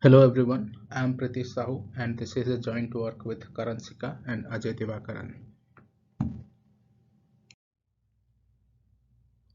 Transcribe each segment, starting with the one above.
Hello everyone, I am Pritish Sahu and this is a joint work with Karan Sika and Ajay Divakaran.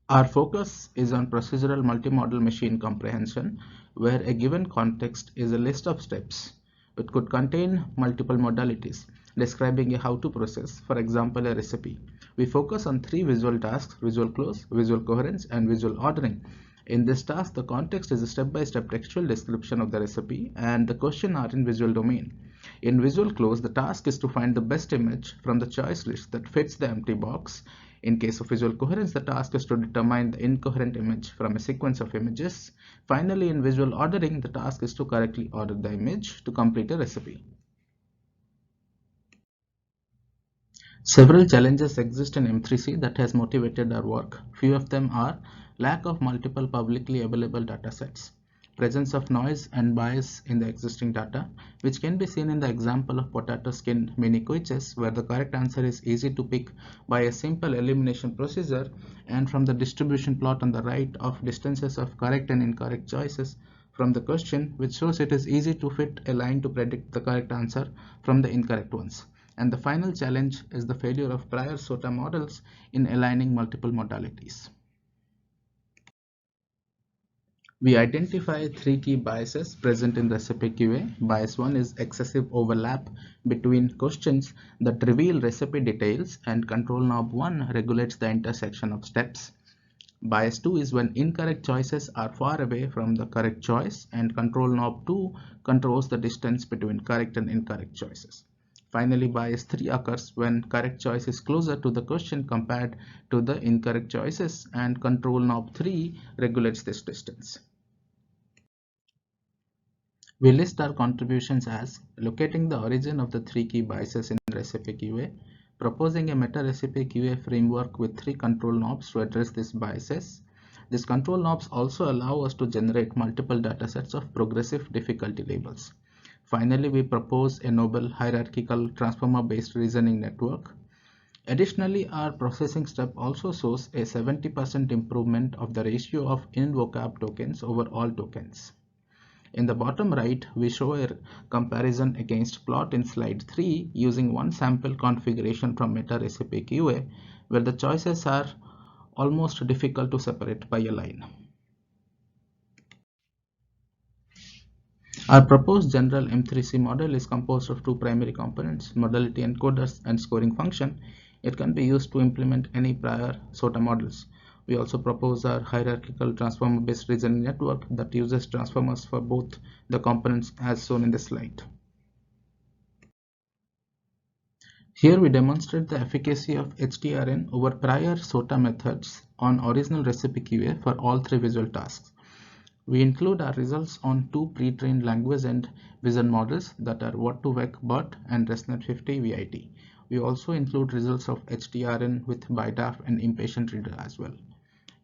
Our focus is on procedural multimodal machine comprehension, where a given context is a list of steps. It could contain multiple modalities, describing a how-to process, for example a recipe. We focus on three visual tasks: visual close, visual coherence, and visual ordering. In this task, the context is a step-by-step textual description of the recipe and the question are in visual domain. In visual close, the task is to find the best image from the choice list that fits the empty box. In case of visual coherence, the task is to determine the incoherent image from a sequence of images. Finally, in visual ordering, the task is to correctly order the image to complete a recipe. Several challenges exist in M3C that has motivated our work. Few of them are lack of multiple publicly available datasets, presence of noise and bias in the existing data, which can be seen in the example of potato skin mini quizzes, where the correct answer is easy to pick by a simple elimination procedure, and from the distribution plot on the right of distances of correct and incorrect choices from the question, which shows it is easy to fit a line to predict the correct answer from the incorrect ones. And the final challenge is the failure of prior SOTA models in aligning multiple modalities. We identify three key biases present in recipe QA. Bias 1 is excessive overlap between questions that reveal recipe details, and control knob 1 regulates the intersection of steps. Bias 2 is when incorrect choices are far away from the correct choice, and control knob 2 controls the distance between correct and incorrect choices. Finally, bias 3 occurs when correct choice is closer to the question compared to the incorrect choices, and control knob 3 regulates this distance. We list our contributions as locating the origin of the three key biases in recipe QA, proposing a meta recipe QA framework with three control knobs to address these biases. These control knobs also allow us to generate multiple datasets of progressive difficulty labels. Finally, we propose a noble hierarchical transformer-based reasoning network. Additionally, our processing step also shows a 70% improvement of the ratio of in-vocab tokens over all tokens. In the bottom right, we show a comparison against plot in slide 3 using one sample configuration from Meta Recipe QA, where the choices are almost difficult to separate by a line. Our proposed general M3C model is composed of two primary components: modality encoders and scoring function. It can be used to implement any prior SOTA models. We also propose our hierarchical transformer-based reasoning network that uses transformers for both the components as shown in the slide. Here we demonstrate the efficacy of HTRN over prior SOTA methods on original recipe QA for all three visual tasks. We include our results on two pre-trained language and vision models that are What2Vec BERT and ResNet50 VIT. We also include results of HTRN with BiDAF and Impatient Reader as well.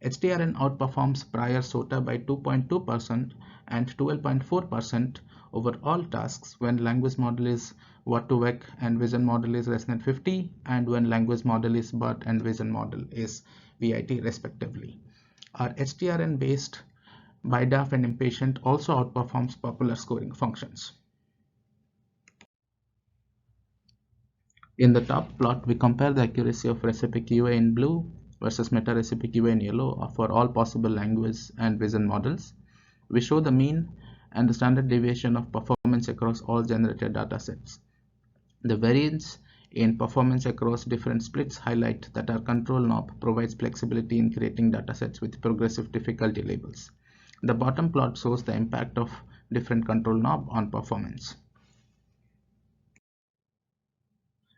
HTRN outperforms prior SOTA by 2.2% and 12.4% over all tasks when language model is What2Vec and vision model is ResNet50, and when language model is BERT and vision model is VIT respectively. Our HTRN based BiDAF and Impatient also outperforms popular scoring functions. In the top plot, we compare the accuracy of recipe QA in blue versus meta recipe QA in yellow for all possible language and vision models. We show the mean and the standard deviation of performance across all generated datasets. The variance in performance across different splits highlight that our control knob provides flexibility in creating datasets with progressive difficulty labels. The bottom plot shows the impact of different control knob on performance.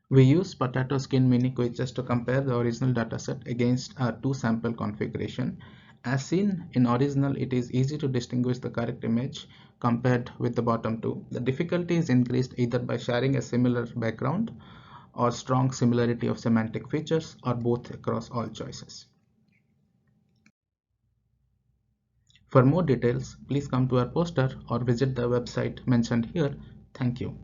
We use potato skin mini quizzes to compare the original dataset against our two sample configuration. As seen in original, it is easy to distinguish the correct image compared with the bottom two. The difficulty is increased either by sharing a similar background or strong similarity of semantic features, or both across all choices. For more details, please come to our poster or visit the website mentioned here. Thank you.